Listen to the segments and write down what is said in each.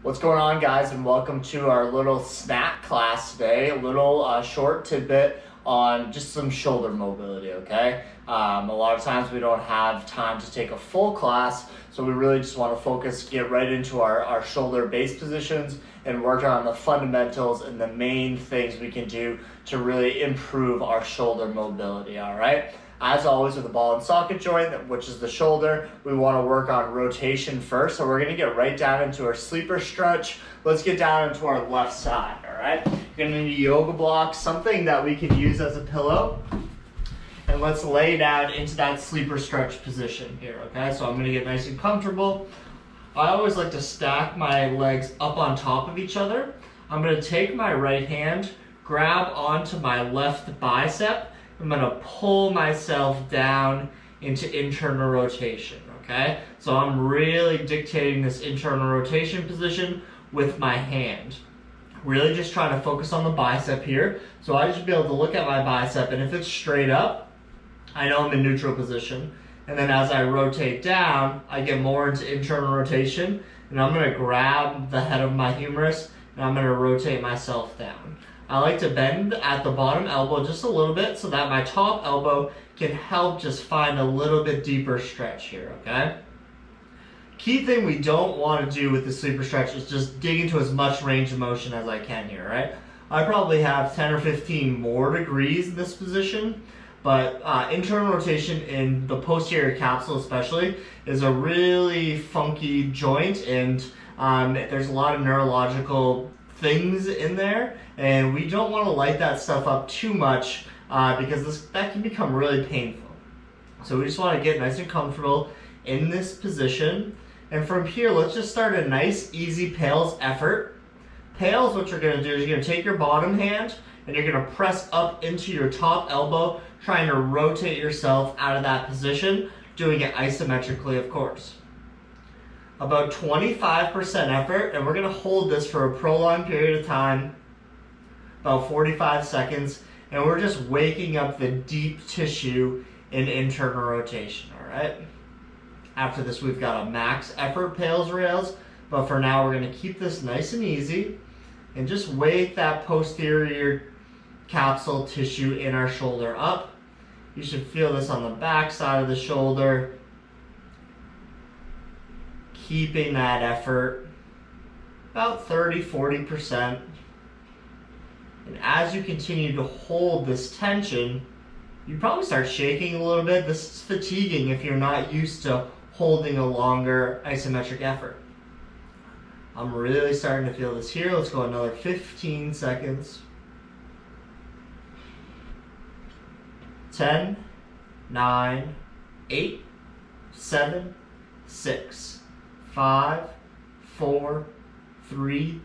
What's going on, guys, and welcome to our little snack class today. A little short tidbit on just some shoulder mobility, okay? A lot of times we don't have time to take a full class, so we really just want to focus, get right into our shoulder base positions and work on the fundamentals and the main things we can do to really improve our shoulder mobility, all right? As always, with the ball and socket joint, which is the shoulder, we want to work on rotation first. So we're going to get right down into our sleeper stretch. Let's get down into our left side, all right? You're going to need a yoga block, something that we can use as a pillow. And let's lay down into that sleeper stretch position here, okay? So I'm going to get nice and comfortable. I always like to stack my legs up on top of each other. I'm going to take my right hand, grab onto my left bicep. I'm going to pull myself down into internal rotation, okay? So I'm really dictating this internal rotation position with my hand. Really just trying to focus on the bicep here. So I should be able to look at my bicep, and if it's straight up, I know I'm in neutral position. And then as I rotate down, I get more into internal rotation, and I'm going to grab the head of my humerus, and I'm going to rotate myself down. I like to bend at the bottom elbow just a little bit so that my top elbow can help just find a little bit deeper stretch here, okay? Key thing we don't want to do with the sleeper stretch is just dig into as much range of motion as I can here, right? I probably have 10 or 15 more degrees in this position, but internal rotation in the posterior capsule especially is a really funky joint, and there's a lot of neurological things in there, and we don't want to light that stuff up too much because that can become really painful. So we just want to get nice and comfortable in this position, and from here let's just start a nice easy pails effort. Pails, what you're going to do is you're going to take your bottom hand and you're going to press up into your top elbow, trying to rotate yourself out of that position, doing it isometrically, of course. About 25% effort, and we're going to hold this for a prolonged period of time, about 45 seconds, and we're just waking up the deep tissue in internal rotation, all right? After this, we've got a max effort pails rails, but for now, we're going to keep this nice and easy and just wake that posterior capsule tissue in our shoulder up. You should feel this on the back side of the shoulder. Keeping that effort about 30-40%. And as you continue to hold this tension, you probably start shaking a little bit. This is fatiguing if you're not used to holding a longer isometric effort. I'm really starting to feel this here. Let's go another 15 seconds. 10, 9, 8, 7, 6. 5, 4, 3,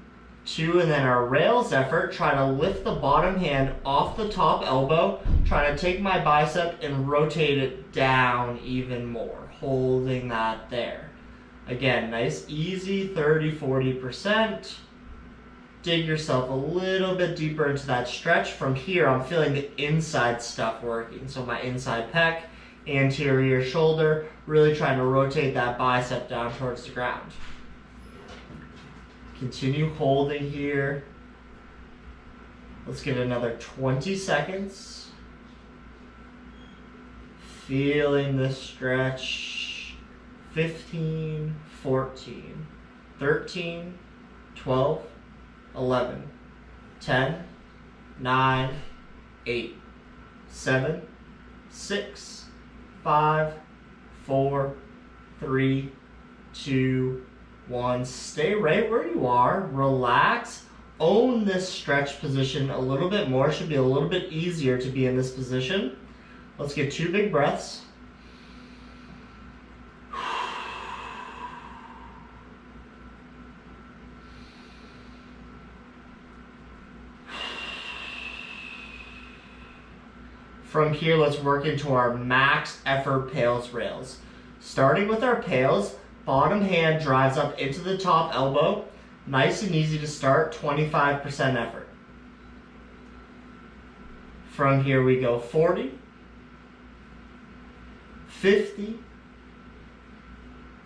2, and then our rails effort, try to lift the bottom hand off the top elbow, trying to take my bicep and rotate it down even more, holding that there. Again, nice, easy, 30-40%. Dig yourself a little bit deeper into that stretch. From here, I'm feeling the inside stuff working, so my inside pec, anterior shoulder, really trying to rotate that bicep down towards the ground. Continue holding here. Let's get another 20 seconds. Feeling this stretch. 15, 14, 13, 12, 11, 10, 9, 8, 7, 6, 5, 4, 3, 2, 1. Stay right where you are. Relax. Own this stretch position a little bit more. Should be a little bit easier to be in this position. Let's get 2 big breaths. From here, let's work into our max effort pails rails. Starting with our pails, bottom hand drives up into the top elbow. Nice and easy to start, 25% effort. From here we go 40, 50,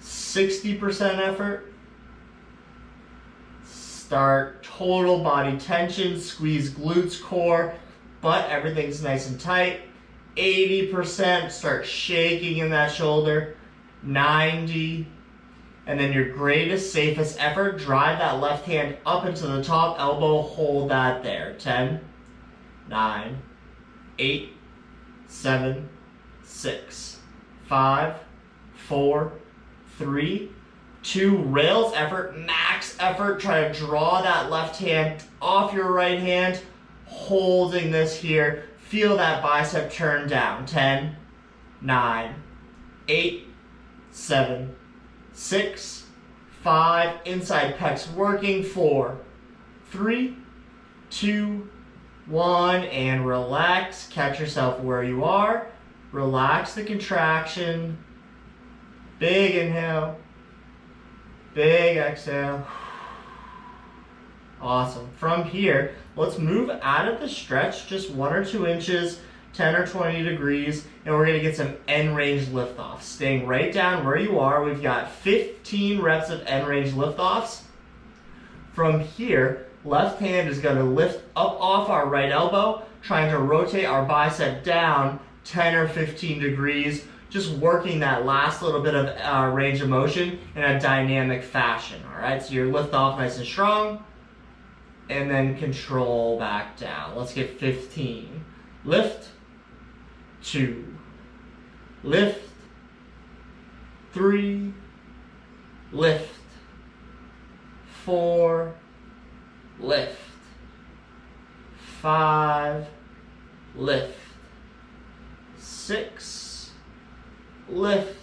60% effort, Start total body tension, squeeze glutes, core, but everything's nice and tight. 80%, start shaking in that shoulder. 90, and then your greatest, safest effort, drive that left hand up into the top elbow, hold that there. 10, 9, 8, 7, 6, 5, 4, 3, 2, rails effort, max effort. Try to draw that left hand off your right hand, holding this here. Feel that bicep turn down. 10, 9, 8, 7, 6, 5, inside pecs working. 4, 3, 2, 1, and relax. Catch yourself where you are. Relax the contraction. Big inhale. Big exhale. Awesome. From here, let's move out of the stretch just 1 or 2 inches, 10 or 20 degrees, and we're going to get some end range liftoffs. Staying right down where you are, we've got 15 reps of end range liftoffs. From here, left hand is going to lift up off our right elbow, trying to rotate our bicep down 10 or 15 degrees, just working that last little bit of range of motion in a dynamic fashion. All right, so your lift off nice and strong, and then control back down. Let's get 15. Lift, 2, lift, 3, lift, 4, lift, 5, lift, 6, lift,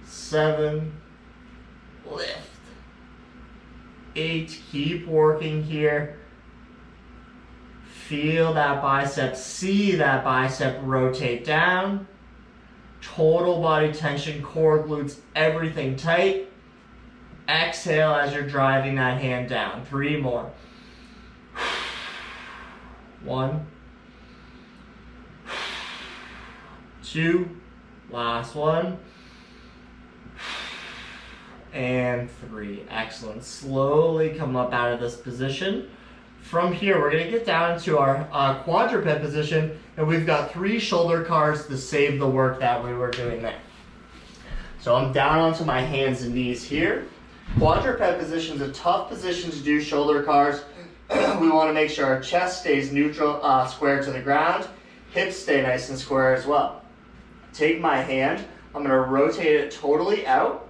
7, lift, 8, keep working here. Feel that bicep, see that bicep rotate down. Total body tension, core, glutes, everything tight. Exhale as you're driving that hand down. 3 more. 1, 2, last one, and 3. Excellent. Slowly come up out of this position. From here, we're going to get down to our quadruped position, and we've got 3 shoulder cars to save the work that we were doing there. So I'm down onto my hands and knees here. Quadruped position is a tough position to do shoulder cars. We want to make sure our chest stays neutral, square to the ground. Hips stay nice and square as well. Take my hand, I'm going to rotate it totally out.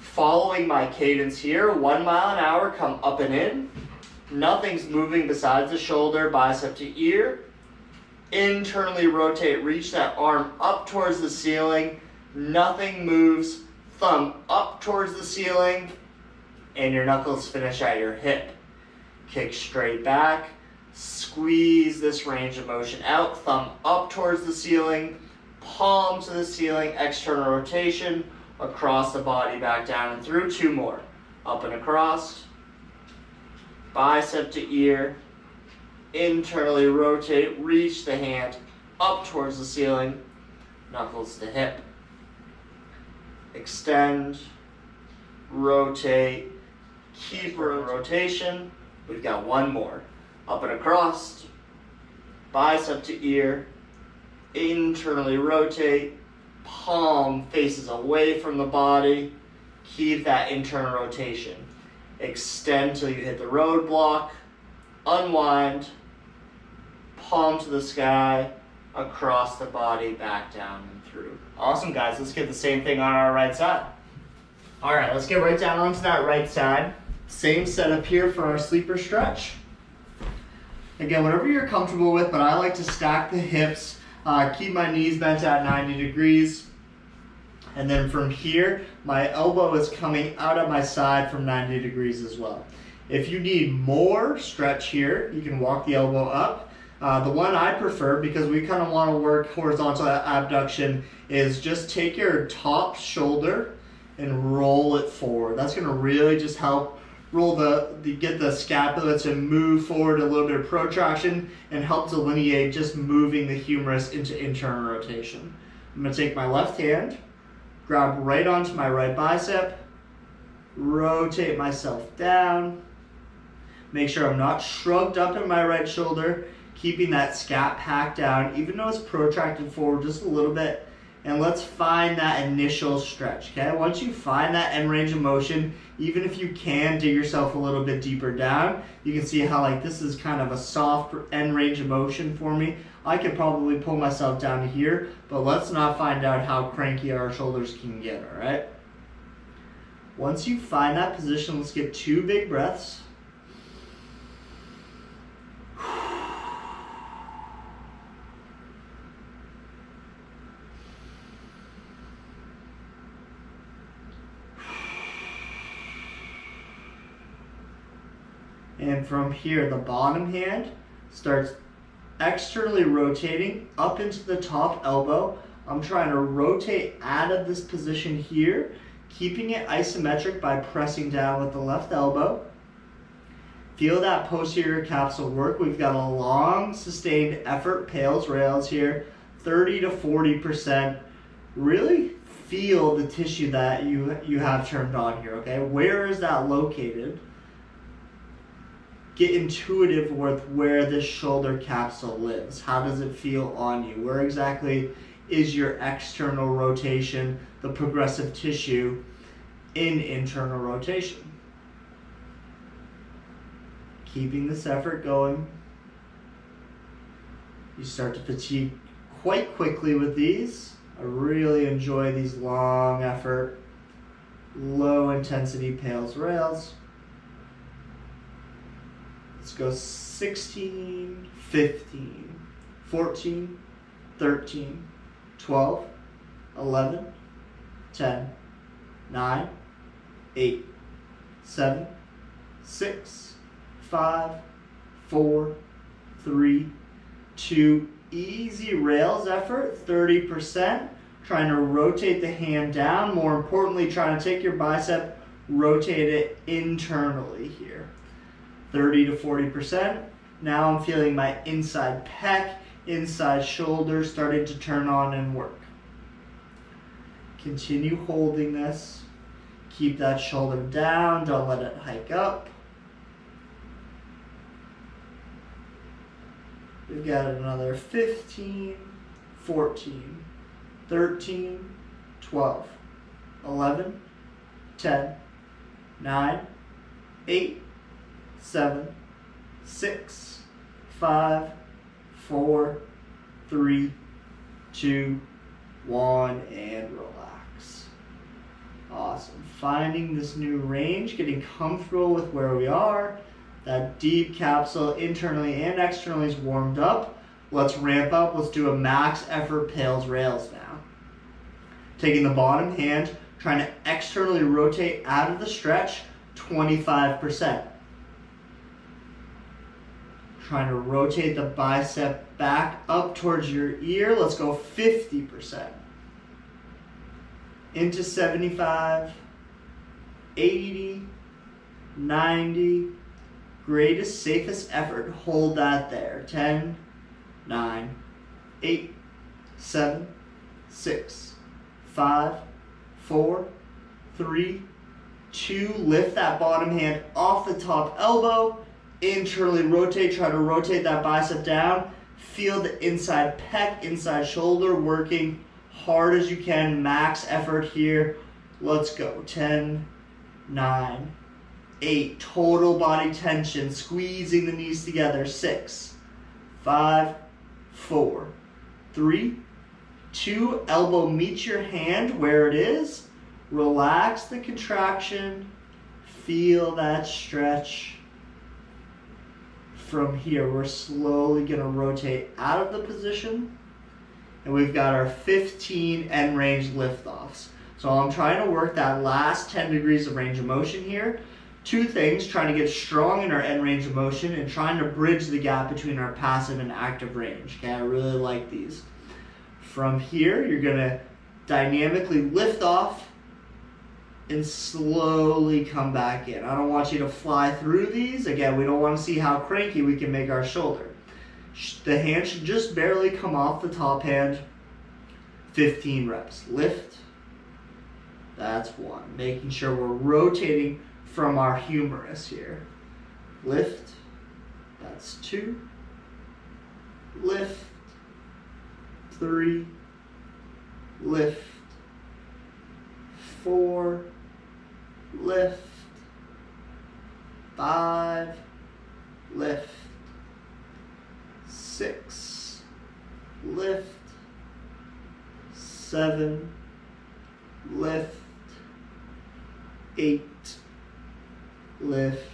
Following my cadence here, 1 mile an hour, come up and in. Nothing's moving besides the shoulder, bicep to ear. Internally rotate, reach that arm up towards the ceiling. Nothing moves. Thumb up towards the ceiling. And your knuckles finish at your hip. Kick straight back. Squeeze this range of motion out. Thumb up towards the ceiling. Palm to the ceiling. External rotation. Across the body, back down and through. 2 more. Up and across. Bicep to ear. Internally rotate, reach the hand up towards the ceiling. Knuckles to hip. Extend. Rotate. Keep rotation. We've got 1 more. Up and across. Bicep to ear. Internally rotate. Palm faces away from the body. Keep that internal rotation. Extend till you hit the roadblock. Unwind. Palm to the sky. Across the body, back down and through. Awesome, guys. Let's get the same thing on our right side. All right, let's get right down onto that right side. Same setup here for our sleeper stretch. Again, whatever you're comfortable with, but I like to stack the hips. Keep my knees bent at 90 degrees. And then from here, my elbow is coming out at my side from 90 degrees as well. If you need more stretch here, you can walk the elbow up. The one I prefer, because we kind of want to work horizontal abduction, is just take your top shoulder and roll it forward. That's going to really just help roll get the scapula to move forward, a little bit of protraction, and help delineate just moving the humerus into internal rotation. I'm going to take my left hand, grab right onto my right bicep, rotate myself down, Make sure I'm not shrugged up in my right shoulder, keeping that scap packed down, even though it's protracted forward just a little bit. And let's find that initial stretch, okay? Once you find that end range of motion, even if you can dig yourself a little bit deeper down, you can see how like this is kind of a soft end range of motion for me. I could probably pull myself down to here, but let's not find out how cranky our shoulders can get, all right? Once you find that position, let's get 2 big breaths. And from here, the bottom hand starts externally rotating up into the top elbow. I'm trying to rotate out of this position here, keeping it isometric by pressing down with the left elbow. Feel that posterior capsule work. We've got a long sustained effort, pales rails here, 30 to 40%. Really feel the tissue that you have turned on here, okay? Where is that located? Get intuitive with where this shoulder capsule lives. How does it feel on you? Where exactly is your external rotation, the progressive tissue in internal rotation? Keeping this effort going. You start to fatigue quite quickly with these. I really enjoy these long effort, low intensity pales rails. Let's go 16, 15, 14, 13, 12, 11, 10, 9, 8, 7, 6, 5, 4, 3, 2, easy rails effort, 30%. Trying to rotate the hand down. More importantly, trying to take your bicep, rotate it internally here. 30 to 40%. Now I'm feeling my inside pec, inside shoulder starting to turn on and work. Continue holding this. Keep that shoulder down, don't let it hike up. We've got another 15, 14, 13, 12, 11, 10, 9, 8, 7, 6, 5, 4, 3, 2, 1, and relax. Awesome. Finding this new range, getting comfortable with where we are. That deep capsule internally and externally is warmed up. Let's ramp up. Let's do a max effort pales rails now. Taking the bottom hand, trying to externally rotate out of the stretch, 25%. Trying to rotate the bicep back up towards your ear. Let's go 50%. Into 75, 80, 90. Greatest, safest effort. Hold that there. 10, 9, 8, 7, 6, 5, 4, 3, 2. Lift that bottom hand off the top elbow. Internally rotate, try to rotate that bicep down. Feel the inside pec, inside shoulder working hard as you can. Max effort here. Let's go. 10, 9, 8. Total body tension, squeezing the knees together. 6, 5, 4, 3, 2. Elbow meets your hand where it is. Relax the contraction. Feel that stretch. From here, we're slowly going to rotate out of the position. And we've got our 15 end range liftoffs. So I'm trying to work that last 10 degrees of range of motion here. Two things, trying to get strong in our end range of motion and trying to bridge the gap between our passive and active range. Okay, I really like these. From here, you're going to dynamically lift off and slowly come back in. I don't want you to fly through these. Again, we don't want to see how cranky we can make our shoulder. The hand should just barely come off the top hand. 15 reps. Lift. That's 1. Making sure we're rotating from our humerus here. lift, that's 2, lift, 3, lift, 4, lift, 5, lift, 6, lift, 7, lift, 8, lift,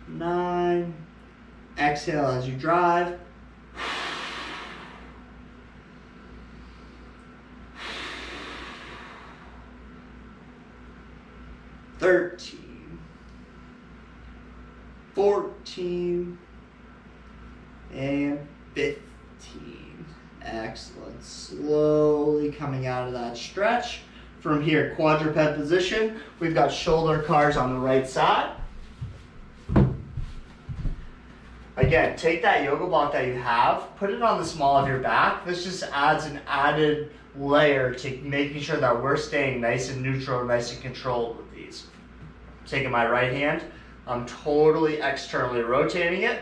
9, exhale as you drive, 13, 14, and 15. Excellent. Slowly coming out of that stretch. From here, quadruped position. We've got shoulder cars on the right side. Again, take that yoga block that you have, put it on the small of your back. This just adds an added layer to making sure that we're staying nice and neutral, nice and controlled with these. Taking my right hand, I'm totally externally rotating it,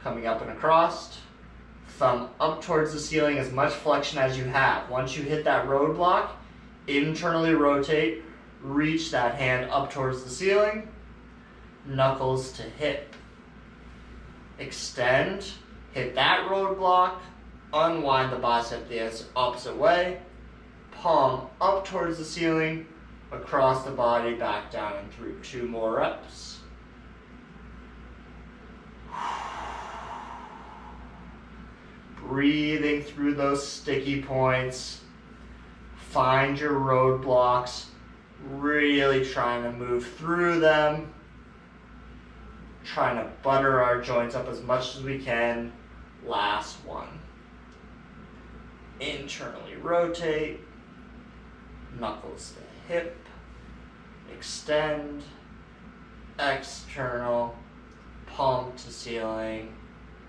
coming up and across, thumb up towards the ceiling, as much flexion as you have. Once you hit that roadblock, internally rotate, reach that hand up towards the ceiling, knuckles to hip. Extend, hit that roadblock, unwind the bicep the opposite way, palm up towards the ceiling, across the body, back down and through. 2 more reps. Breathing through those sticky points. Find your roadblocks, really trying to move through them. Trying to butter our joints up as much as we can. Last one. Internally rotate, knuckles to hip, extend, external, palm to ceiling,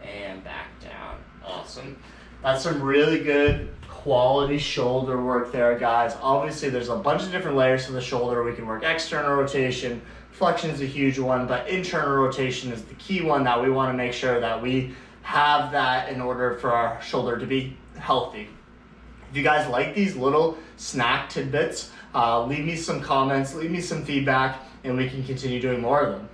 and back down. Awesome. That's some really good quality shoulder work there, guys. Obviously, there's a bunch of different layers to the shoulder. We can work external rotation. Flexion is a huge one, but internal rotation is the key one that we want to make sure that we have that in order for our shoulder to be healthy. If you guys like these little snack tidbits, leave me some comments, leave me some feedback, and we can continue doing more of them.